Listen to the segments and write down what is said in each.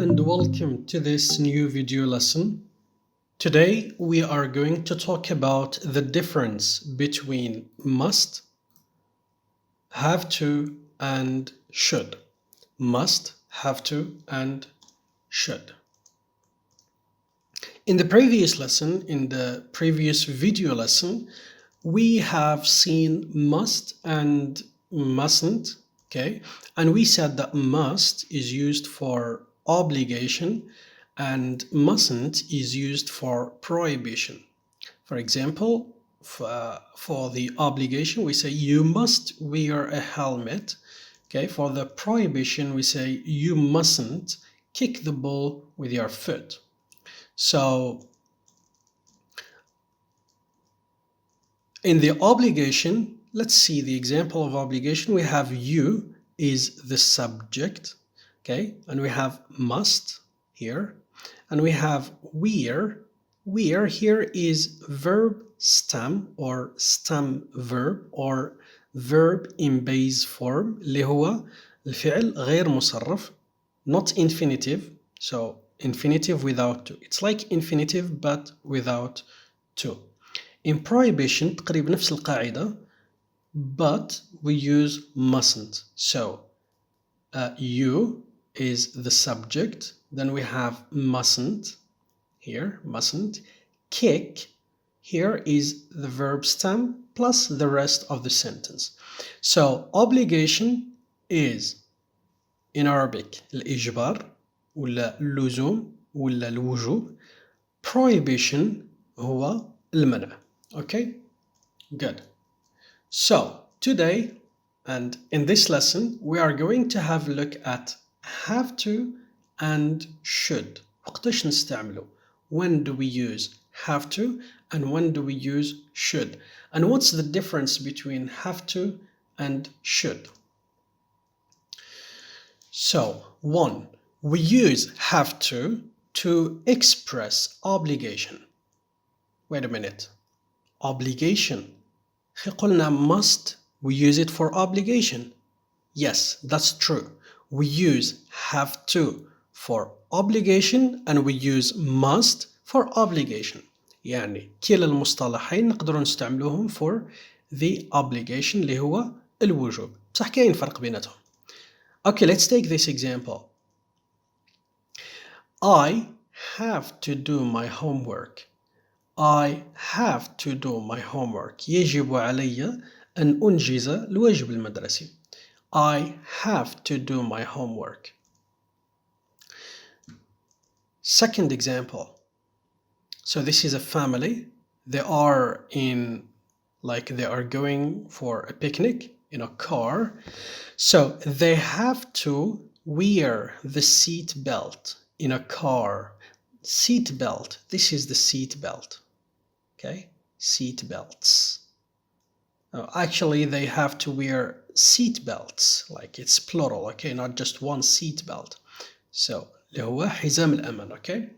and welcome to this new video lesson. Today we are going to talk about the difference between must, have to, and should. Must, have to, and should. In the previous lesson, in the previous video lesson, we have seen must and mustn't, okay? And we said that must is used for obligation and mustn't is used for prohibition. For example, for the obligation, we say you must wear a helmet. Okay, for the prohibition, we say you mustn't kick the ball with your foot. So in the obligation, let's see the example of obligation. We have you is the subject, okay, and we have must here, and we have wear. Wear here is verb stem or stem verb or verb in base form اللي هو الفعل غير مصرف, not infinitive. So infinitive without to. It's like infinitive but without to. In prohibition تقريبا نفس القاعدة, but we use mustn't. So you is the subject, then we have mustn't here, mustn't. Kick here is the verb stem plus the rest of the sentence. So obligation is in Arabic الإجبار ولا اللزوم ولا الوجوب. Prohibition هو المنع. Okay, good. So today and in this lesson we are going to have a look at have to and should. وقتاش نستعمله? When do we use have to and when do we use should? And what's the difference between have to and should? So, one, we use have to express obligation. Wait a minute. Obligation. قلنا must, we use it for obligation. Yes, that's true. We use have to for obligation and we use must for obligation. يعني كلا المصطلحين نقدر نستعملوهم for the obligation اللي هو الوجوب. بصح كاين فرق بيناتهم. Okay, let's take this example. I have to do my homework. I have to do my homework. يجب علي أن أنجز الواجب المدرسي. I have to do my homework. Second example. So this is a family. They are they are going for a picnic in a car. So they have to wear the seat belt in a car. Seat belt. This is the seat belt. Okay, seat belts. Actually, they have to wear seat belts, like it's plural, okay, not just one seat belt. So اللي هو حزام الأمان, okay.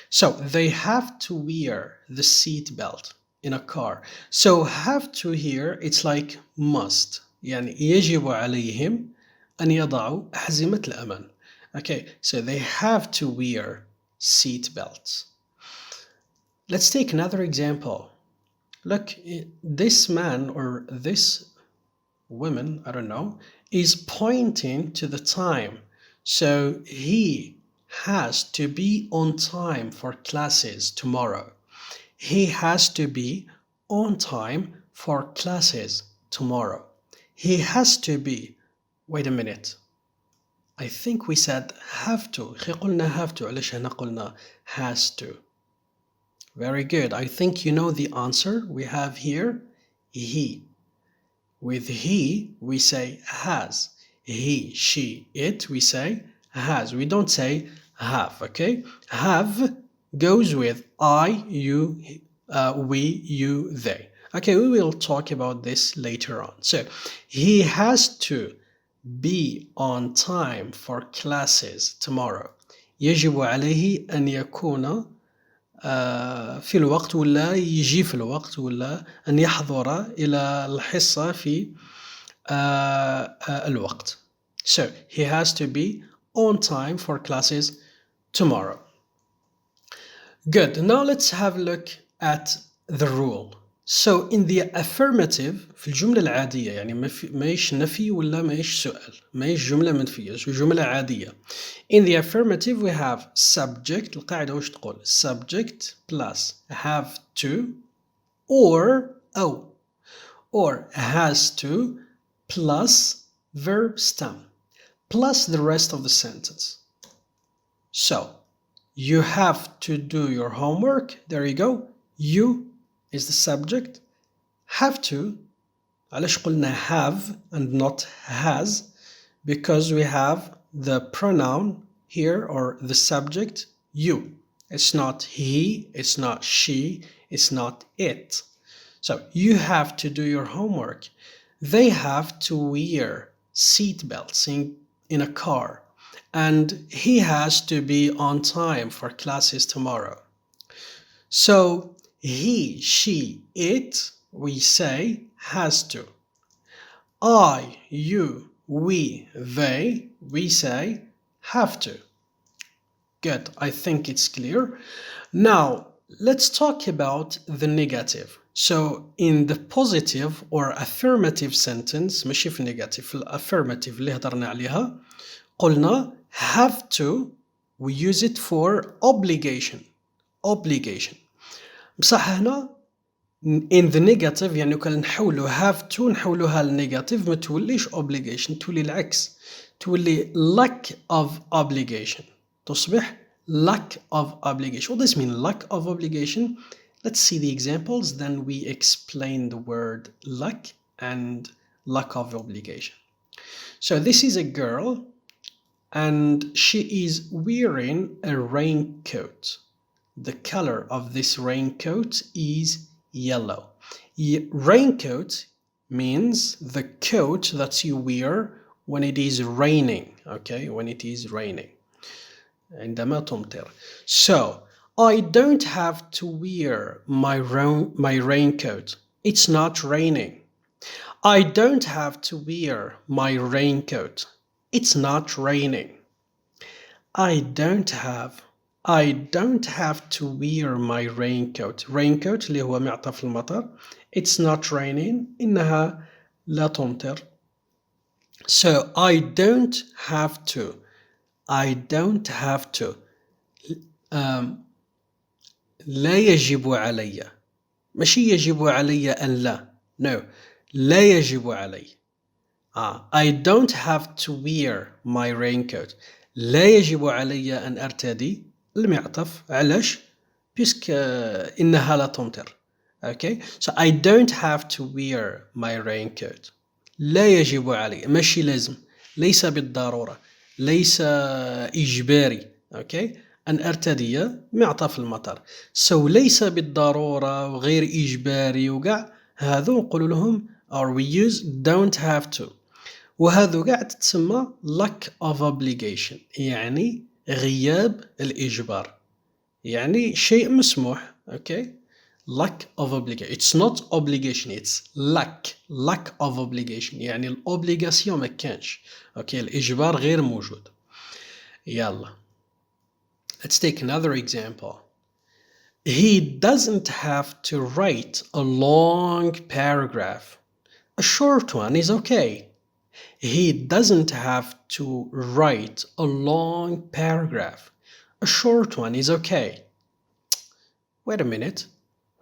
So they have to wear the seat belt in a car. So have to here, it's like must. يعني يجب عليهم أن يضعوا أحزمة الأمان. Okay, so they have to wear seat belts. Let's take another example. Look, this man or this woman, I don't know, is pointing to the time. So he has to be on time for classes tomorrow. He has to be on time for classes tomorrow. He has to be. Wait a minute. I think we said have to. قلنا have to. علاش هنا قلنا has to. Very good. I think you know the answer. We have here he. With he, we say has. He, she, it, we say has. We don't say have, okay? Have goes with I, you, we, you, they. Okay, we will talk about this later on. So, he has to be on time for classes tomorrow. يجب عليه أن يكون في الوقت ولا يجي في الوقت ولا أن يحضر إلى الحصة في الوقت. So he has to be on time for classes tomorrow. Good. Now let's have a look at the rule. So in the affirmative في الجملة العادية يعني ماهيش نفي ولا ماهيش سؤال ماهيش جملة منفية شو جملة عادية. In the affirmative we have subject القاعدة واش تقول subject plus have to or has to plus verb stem plus the rest of the sentence. So you have to do your homework. There you go. You is the subject. Have to. علاش قلنا have and not has? Because we have the pronoun here or the subject you. It's not he, it's not she, it's not it. So you have to do your homework. They have to wear seat belts in a car. And he has to be on time for classes tomorrow. So he, she, it, we say has to. I, you, we, they, we say have to. Good, I think it's clear. Now, let's talk about the negative. So in the positive or affirmative sentence, ماشي في negative, في affirmative اللي هضرنا عليها, قلنا have to, we use it for obligation. بصح هنا in the negative يعني كان نحولو have to نحولوها للنيجاتيف ما توليش obligation تولي العكس تولي lack of obligation تصبح lack of obligation. What does this mean lack of obligation? Let's see the examples then we explain the word lack and lack of obligation. So this is a girl and she is wearing a raincoat. The color of this raincoat is yellow. Raincoat means the coat that you wear when it is raining, okay? When it is raining. عندما تمطر. So, I don't have to wear my raincoat. It's not raining. I don't have to wear my raincoat. It's not raining. I don't have to wear my raincoat. Raincoat اللي هو معطف المطر. It's not raining. إنها لا تمطر. So I don't have to. لا يجب علي. ماشي يجب علي أن لا. No. لا يجب علي. I don't have to wear my raincoat. لا يجب علي أن أرتدي المعطف. علاش؟ بيسك إنها لا تمطر. Okay? So I don't have to wear my raincoat. لا يجب علي. ماشي لازم. ليس بالضرورة. ليس إجباري. Okay? أن أرتدي معطف المطر. So ليس بالضرورة وغير إجباري وقع هذو نقول لهم or we use don't have to. وهذو قاعد تسمى lack of obligation يعني غياب الإجبار يعني شيء مسموح okay lack of obligation it's not obligation it's lack of obligation يعني الأوبليغاسيون ما كانش okay الإجبار غير موجود. يلا let's take another example. He doesn't have to write a long paragraph. A short one is okay. He doesn't have to write a long paragraph. A short one is okay. Wait a minute.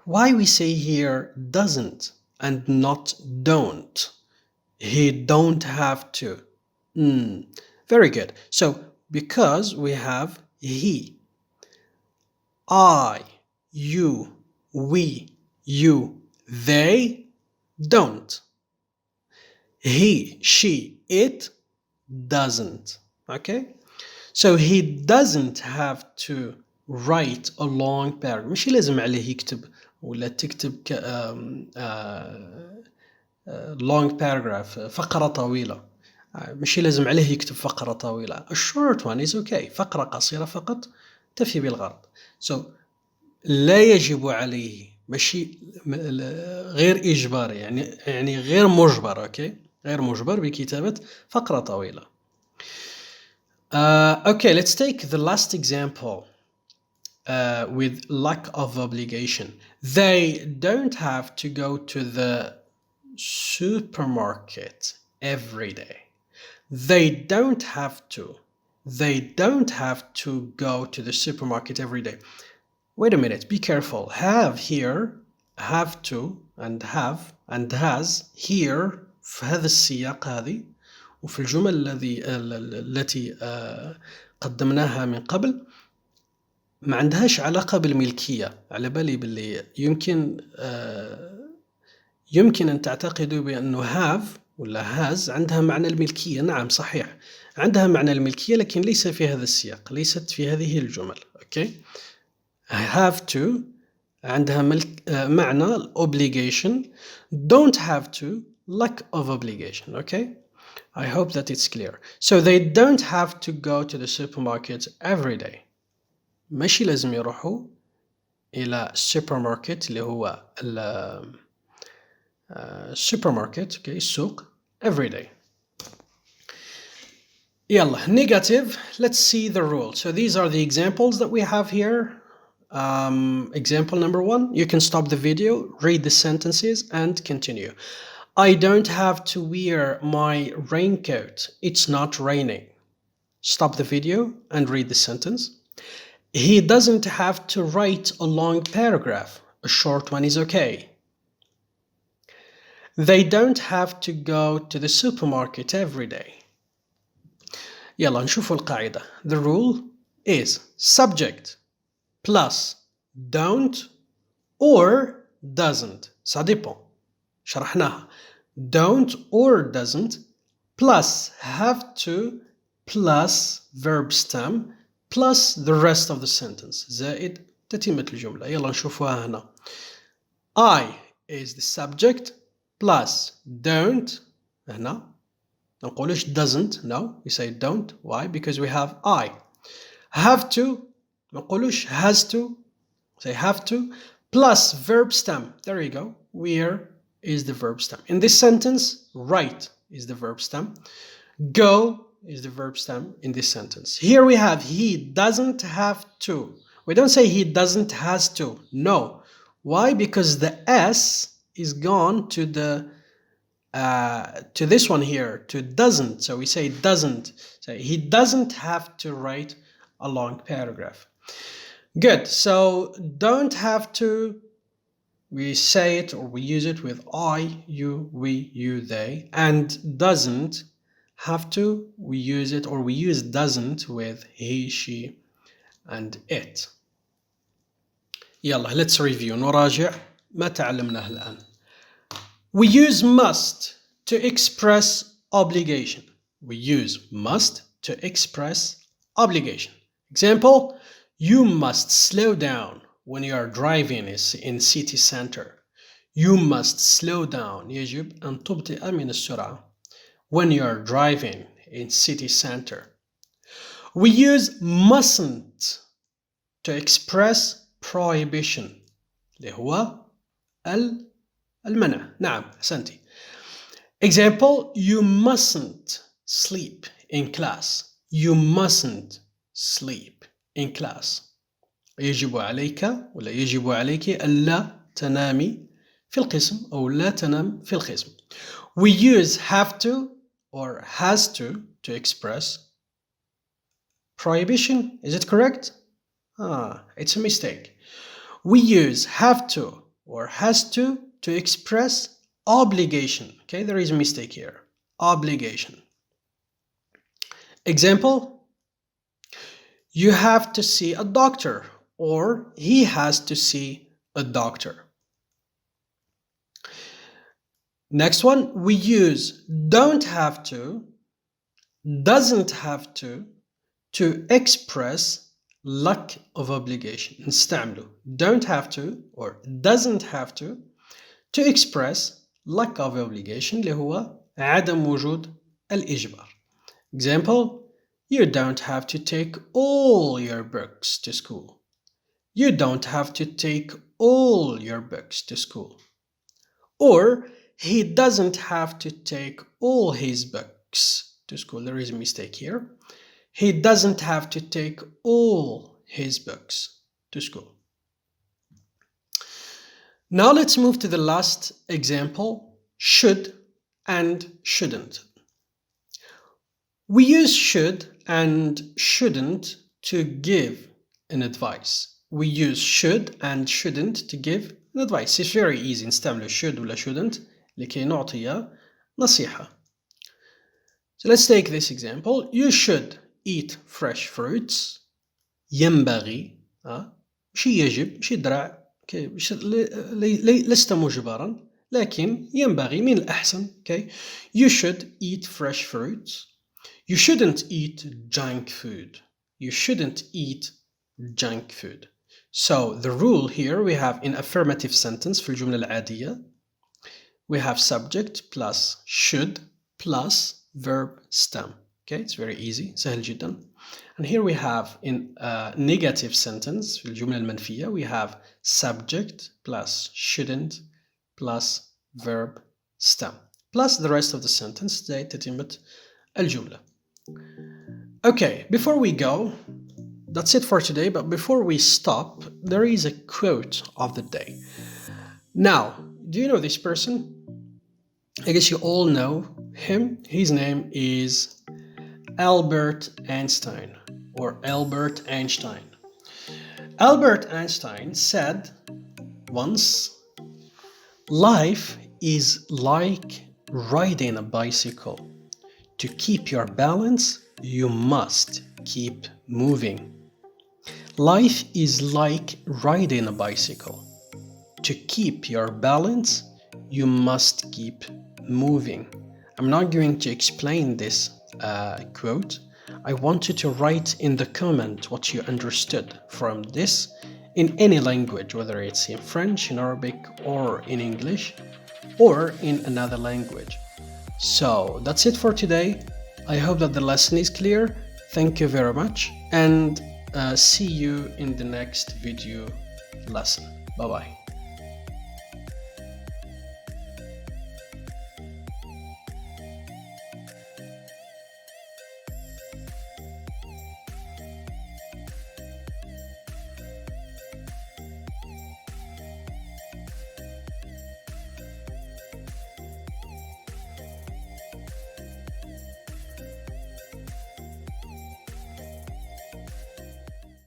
Why we say here doesn't and not don't? He don't have to. Very good. So because we have he, I, you, we, you, they don't. He, she, it doesn't. Okay? So he doesn't have to write a long paragraph. مش لازم عليه يكتب ولا تكتب long paragraph فقرة طويلة. مش لازم عليه يكتب فقرة طويلة. A short one is okay. فقرة قصيرة فقط تفي بالغرض. So لا يجب عليه ماشي غير إجباري يعني غير مجبر. Okay? غير مجبر بكتابة فقرة طويلة. Okay, let's take the last example with lack of obligation. They don't have to go to the supermarket every day. They don't have to. They don't have to go to the supermarket every day. Wait a minute, be careful. Have here, have to, and have, and has here في هذا السياق هذه وفي الجمل التي قدمناها من قبل ما عندهاش علاقة بالملكية. على بالي باللي يمكن أن تعتقدوا بأنه have ولا has عندها معنى الملكية. نعم صحيح عندها معنى الملكية لكن ليس في هذا السياق، ليست في هذه الجمل. أوكي have to عندها معنى obligation. Don't have to lack of obligation. Okay, I hope that it's clear. So they don't have to go to the supermarket every day. ماشي لازم يروحوا إلى السوبرماركت اللي هو السوبرماركت okay, السوق every day. يلا negative. Let's see the rule. So these are the examples that we have here. Example number 1, you can stop the video, read the sentences and continue. I don't have to wear my raincoat. It's not raining. Stop the video and read the sentence. He doesn't have to write a long paragraph. A short one is okay. They don't have to go to the supermarket every day. يلا نشوفوا القاعدة. The rule is subject plus don't or doesn't. Ça dépend. شرحناها. Don't or doesn't plus have to plus verb stem plus the rest of the sentence. زائد تتمة الجملة. يلا نشوفوها هنا. I is the subject plus don't. هنا ما نقولش doesn't. No, we say don't. Why? Because we have I. Have to ما نقولوش has to. Say have to plus verb stem. There you go. Where is the verb stem? In this sentence, write is the verb stem. Go is the verb stem in this sentence. Here we have he doesn't have to. We don't say he doesn't has to. No. Why? Because the S is gone to the to this one here, to doesn't. So we say doesn't. So he doesn't have to write a long paragraph. Good. So don't have to, we say it or we use it with I, you, we, you, they. And doesn't have to, we use it or we use doesn't with he, she, and it. يلا let's review. نراجع ما تعلمناه الآن. We use must to express obligation. We use must to express obligation. Example, you must slow down when you are driving in city center. You must slow down. يجب أن تبطئ من السرعة when you are driving in city center. We use mustn't to express prohibition اللي هو المنع. نعم أحسنتي. Example, you mustn't sleep in class. You mustn't sleep in class. يجب عليك ولا يجب عليك ألا تنامي في القسم أو لا تنام في القسم. We use have to or has to express prohibition. Is it correct? It's a mistake. We use have to or has to express obligation. Okay, there is a mistake here. Obligation. Example, you have to see a doctor or he has to see a doctor. Next one, we use don't have to, doesn't have to express lack of obligation. نستعمله don't have to or doesn't have to express lack of obligation اللي هو عدم وجود الإجبار. Example, you don't have to take all your books to school. You don't have to take all your books to school. Or he doesn't have to take all his books to school. There is a mistake here. he doesn't have to take all his books to school. Now let's move to the last example, should and shouldn't. We use should and shouldn't to give an advice. We use should and shouldn't to give an advice. It's very easy. نستعمل should ولا shouldn't لكي نعطي نصيحة. So let's take this example. You should eat fresh fruits. ينبغي شي يجب شي درع لست مجبرا لكن ينبغي من الأحسن. Okay? You should eat fresh fruits. You shouldn't eat junk food. You shouldn't eat junk food. So the rule here we have in affirmative sentence في الجملة العادية we have subject plus should plus verb stem. Okay, it's very easy, سهل جدا. And here we have in a negative sentence في الجملة المنفية we have subject plus shouldn't plus verb stem plus the rest of the sentence زي تتمة الجملة. Okay, before we go, that's it for today, but before we stop, there is a quote of the day. Now, do you know this person? I guess you all know him. His name is Albert Einstein or Albert Einstein. Albert Einstein said once, life is like riding a bicycle. To keep your balance, you must keep moving. Life is like riding a bicycle. To keep your balance, you must keep moving. I'm not going to explain this quote. I want you to write in the comment what you understood from this in any language, whether it's in French, in Arabic, or in English, or in another language. So that's it for today. I hope that the lesson is clear. Thank you very much, and see you in the next video lesson. Bye bye.